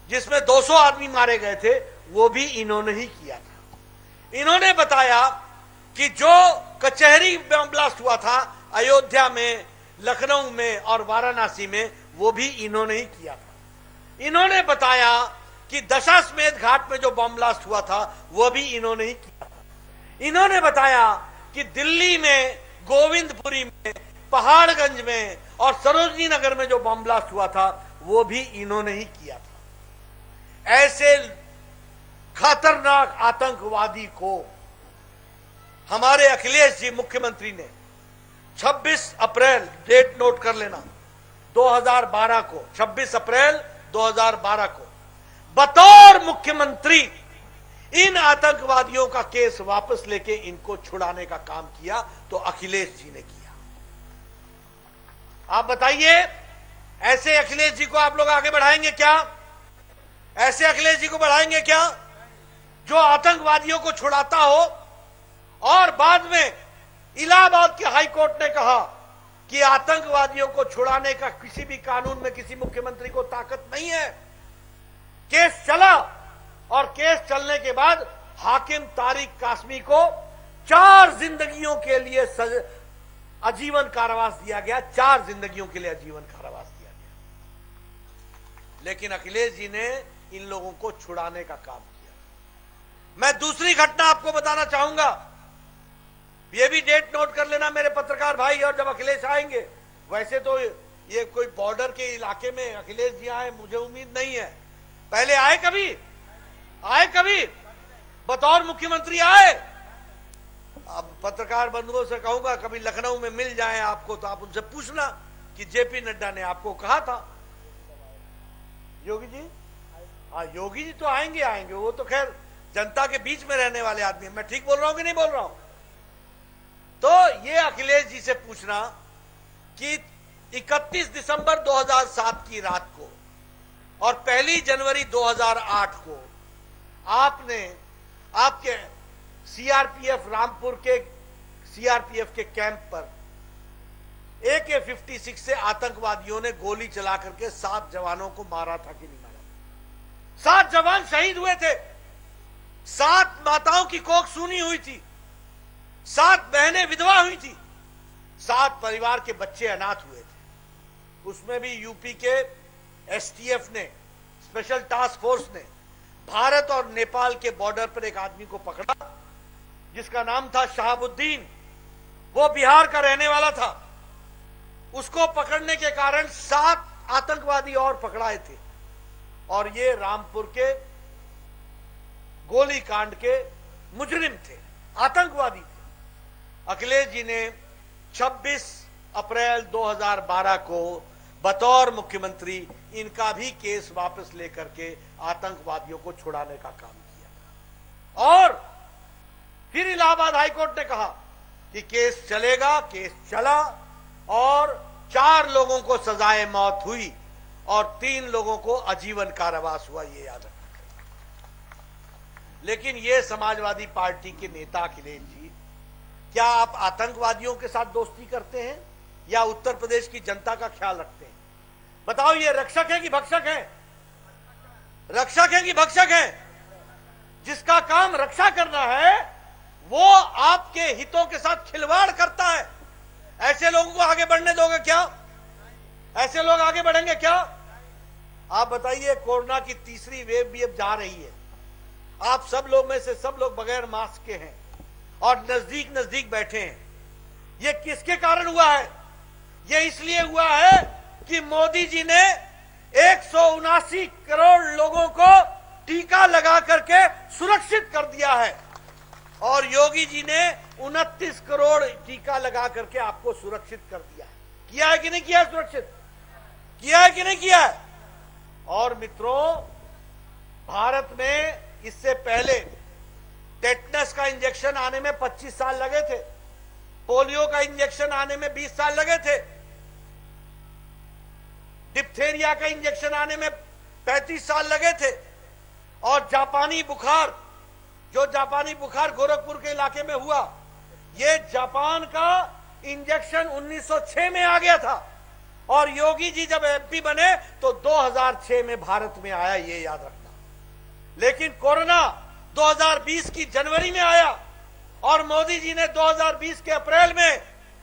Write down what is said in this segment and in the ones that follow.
जिसमें 200 आदमी मारे गए थे, वो भी इन्होंने ही किया था। इन्होंने बताया कि जो कचहरी बम ब्लास्ट हुआ था अयोध्या में, लखनऊ में और वाराणसी में, वो भी इन्होंने ही किया था। इन्होंने बताया कि दशाश्वमेध घाट में जो बम ब्लास्ट हुआ था वो भी इन्होंने ही किया था। इन्होंने बताया कि दिल्ली में, गोविंदपुरी में, पहाड़गंज में और सरोजनी नगर में जो बम ब्लास्ट हुआ था वो भी इन्होंने ही किया था। ऐसे खतरनाक आतंकवादी को हमारे अखिलेश जी मुख्यमंत्री ने 26 अप्रैल, डेट नोट कर लेना, 2012 को, 26 अप्रैल 2012 को बतौर मुख्यमंत्री इन आतंकवादियों का केस वापस लेके इनको छुड़ाने का काम किया। तो अखिलेश जी ने किया। आप बताइए, ऐसे अखिलेश जी को आप लोग आगे बढ़ाएंगे क्या? ऐसे अखिलेश जी को बढ़ाएंगे क्या जो आतंकवादियों को छुड़ाता हो और बाद में इलाहाबाद के हाई कोर्ट ने कहा कि आतंकवादियों को छुड़ाने का किसी भी कानून में किसी मुख्यमंत्री को ताकत नहीं है। केस चला और केस चलने के बाद हाकिम तारिक कासमी को 4 जिंदगियों के लिए आजीवन कारावास दिया गया। 4 जिंदगियों के लिए आजीवन कारावास दिया गया। लेकिन अखिलेश जी ने इन लोगों को छुड़ाने का काम किया। मैं दूसरी घटना आपको बताना चाहूंगा, ये भी डेट नोट कर लेना मेरे पत्रकार भाई। और जब अखिलेश आएंगे, वैसे तो ये कोई बॉर्डर के इलाके में अखिलेश जी आए मुझे उम्मीद नहीं है। पहले आए कभी? आए कभी? बतौर मुख्यमंत्री आए? अब पत्रकार बंधुओं से कहूंगा कभी लखनऊ में मिल जाए आपको तो आप उनसे पूछना कि जेपी नड्डा ने आपको कहा था। योगी जी? हाँ, योगी जी तो आएंगे आएंगे, वो तो खैर जनता के बीच में रहने वाले आदमी हैं। मैं ठीक बोल रहा हूं कि नहीं बोल रहा हूं? तो ये अखिलेश जी से पूछना कि 31 दिसंबर 2007 की रात को और 1 जनवरी 2008 को आपने आपके सीआरपीएफ रामपुर के सीआरपीएफ के कैंप पर AK-56 से आतंकवादियों ने गोली चला करके 7 जवानों को मारा था कि नहीं मारा? 7 जवान शहीद हुए थे। 7 माताओं की कोख सूनी हुई थी। 7 बहनें विधवा हुई थी। 7 परिवार के बच्चे अनाथ हुए थे। उसमें भी यूपी के एसटीएफ ने, स्पेशल टास्क फोर्स ने भारत और नेपाल के बॉर्डर पर एक आदमी को पकड़ा जिसका नाम था शहाबुद्दीन। वो बिहार का रहने वाला था। उसको पकड़ने के कारण 7 आतंकवादी और पकड़ाए थे और ये रामपुर के गोलीकांड के मुजरिम थे, आतंकवादी थे। अखिलेश जी ने 26 अप्रैल 2012 को बतौर मुख्यमंत्री इनका भी केस वापस लेकर के आतंकवादियों को छुड़ाने का काम किया। और फिर इलाहाबाद हाईकोर्ट ने कहा कि केस चलेगा। केस चला और 4 लोगों को सजाए मौत हुई और 3 लोगों को आजीवन कारावास हुआ, ये याद रखना। लेकिन ये समाजवादी पार्टी के नेता अखिलेश जी, क्या आप आतंकवादियों के साथ दोस्ती करते हैं या उत्तर प्रदेश की जनता का ख्याल रखते हैं? बताओ, ये रक्षक है कि भक्षक है? रक्षक है कि भक्षक है? जिसका काम रक्षा करना है वो आपके हितों के साथ खिलवाड़ करता है। ऐसे लोगों को आगे बढ़ने दोगे क्या? ऐसे लोग आगे बढ़ेंगे क्या? आप बताइए, कोरोना की तीसरी वेव भी अब जा रही है। आप सब लोग में से सब लोग बगैर मास्क के हैं और नजदीक नजदीक बैठे हैं। ये किसके कारण हुआ है? ये इसलिए हुआ है कि मोदी जी ने 179 करोड़ लोगों को टीका लगा करके सुरक्षित कर दिया है और योगी जी ने 29 करोड़ टीका लगा करके आपको सुरक्षित कर दिया है। किया है कि नहीं किया? सुरक्षित किया है कि नहीं किया है? और मित्रों, भारत में इससे पहले टेटनस का इंजेक्शन आने में 25 साल लगे थे। पोलियो का इंजेक्शन आने में 20 साल लगे थे। डिप्थेरिया का इंजेक्शन आने में 35 साल लगे थे। और जापानी बुखार, जो जापानी बुखार गोरखपुर के इलाके में हुआ, ये जापान का इंजेक्शन 1906 में आ गया था और योगी जी जब एमपी बने तो 2006 में भारत में आया, ये याद रखना। लेकिन कोरोना 2020 की जनवरी में आया और मोदी जी ने 2020 के अप्रैल में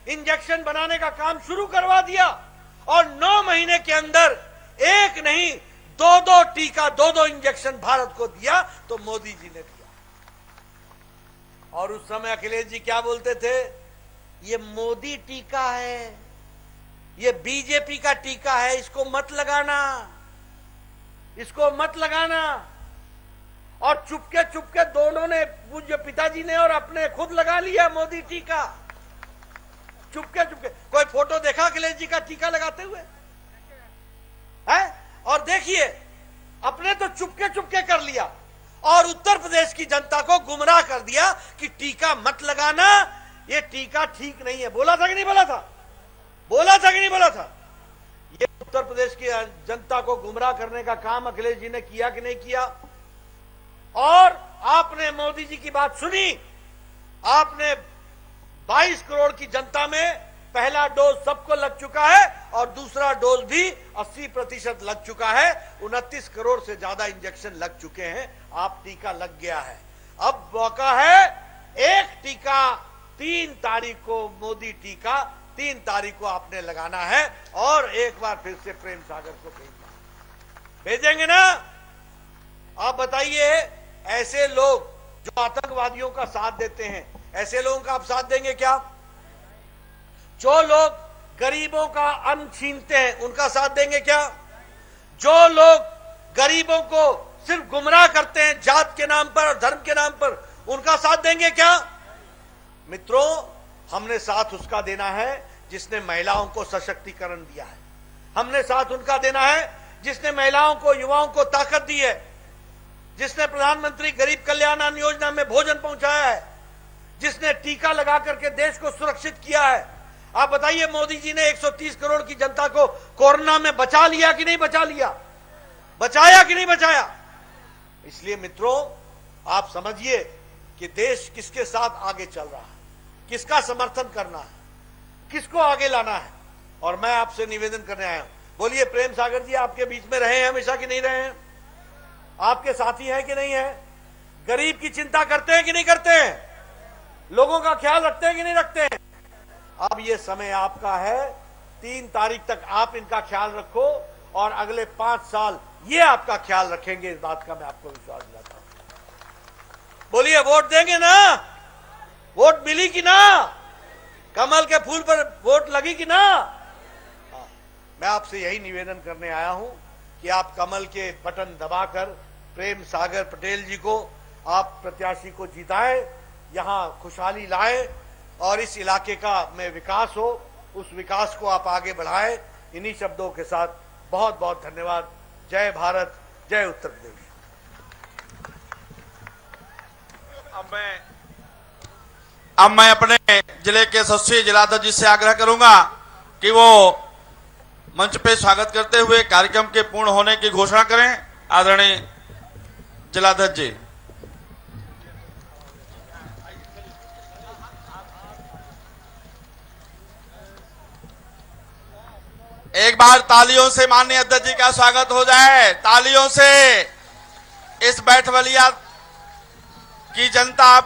इंजेक्शन बनाने का काम शुरू करवा दिया और 9 महीने के अंदर एक नहीं दो टीका, दो इंजेक्शन भारत को दिया तो मोदी जी ने दिया। और उस समय अखिलेश जी क्या बोलते थे, ये मोदी टीका है, ये बीजेपी का टीका है, इसको मत लगाना, इसको मत लगाना। और चुपके चुपके दोनों ने, पूज्य पिताजी ने और अपने खुद लगा लिया मोदी टीका, चुपके चुपके। कोई फोटो देखा अखिलेश जी का टीका लगाते हुए है? और देखिए, अपने तो चुपके चुपके कर लिया और उत्तर प्रदेश की जनता को गुमराह कर दिया कि टीका मत लगाना, ये टीका ठीक नहीं है। बोला था कि नहीं बोला था? बोला था कि नहीं बोला था? ये उत्तर प्रदेश की जनता को गुमराह करने का काम अखिलेश जी ने किया कि नहीं किया? और आपने मोदी जी की बात सुनी, आपने 22 करोड़ की जनता में पहला डोज सबको लग चुका है और दूसरा डोज भी 80% लग चुका है। 29 करोड़ से ज्यादा इंजेक्शन लग चुके हैं, आप टीका लग गया है। अब मौका है, एक टीका 3 तारीख को, मोदी टीका 3 तारीख को आपने लगाना है और एक बार फिर से प्रेम सागर को भेजेंगे ना? आप बताइए, ऐसे लोग जो आतंकवादियों का साथ देते हैं, ऐसे लोगों का आप साथ देंगे क्या? जो लोग गरीबों का अन्न छीनते हैं, उनका साथ देंगे क्या? जो लोग गरीबों को सिर्फ गुमराह करते हैं जात के नाम पर और धर्म के नाम पर, उनका साथ देंगे क्या? मित्रों, हमने साथ उसका देना है जिसने महिलाओं को सशक्तिकरण दिया है। हमने साथ उनका देना है जिसने महिलाओं को, युवाओं को ताकत दी है, जिसने प्रधानमंत्री गरीब कल्याण अन्न योजना में भोजन पहुंचाया है, जिसने टीका लगा करके देश को सुरक्षित किया है। आप बताइए, मोदी जी ने 130 करोड़ की जनता को कोरोना में बचा लिया कि नहीं बचा लिया? बचाया कि नहीं बचाया? इसलिए मित्रों, आप समझिए कि देश किसके साथ आगे चल रहा है, किसका समर्थन करना है, किसको आगे लाना है। और मैं आपसे निवेदन करने आया हूं, बोलिए प्रेम सागर जी आपके बीच में रहे हैं हमेशा कि नहीं रहे हैं? आपके साथी हैं कि नहीं है? गरीब की चिंता करते हैं कि नहीं करते हैं? लोगों का ख्याल रखते हैं कि नहीं रखते हैं? अब ये समय आपका है, 3 तारीख तक आप इनका ख्याल रखो और अगले 5 साल ये आपका ख्याल रखेंगे, इस बात का मैं आपको विश्वास दिलाता हूं। बोलिए, वोट देंगे ना? वोट मिली कि ना? कमल के फूल पर वोट लगी कि ना? मैं आपसे यही निवेदन करने आया हूं कि आप कमल के बटन दबाकर प्रेम सागर पटेल जी को, आप प्रत्याशी को जिताएं, यहां खुशहाली लाएं और इस इलाके का में विकास हो, उस विकास को आप आगे बढ़ाएं। इन्हीं शब्दों के साथ बहुत बहुत धन्यवाद। जय भारत, जय उत्तर प्रदेश। अब मैं अपने जिले के सदस्य जिलाध्यक्ष जी से आग्रह करूंगा कि वो मंच पे स्वागत करते हुए कार्यक्रम के पूर्ण होने की घोषणा करें। आदरणीय जिलाध्यक्ष जी। एक बार तालियों से माननीय अध्यक्ष जी का स्वागत हो जाए। तालियों से इस बैठवलिया की जनता आप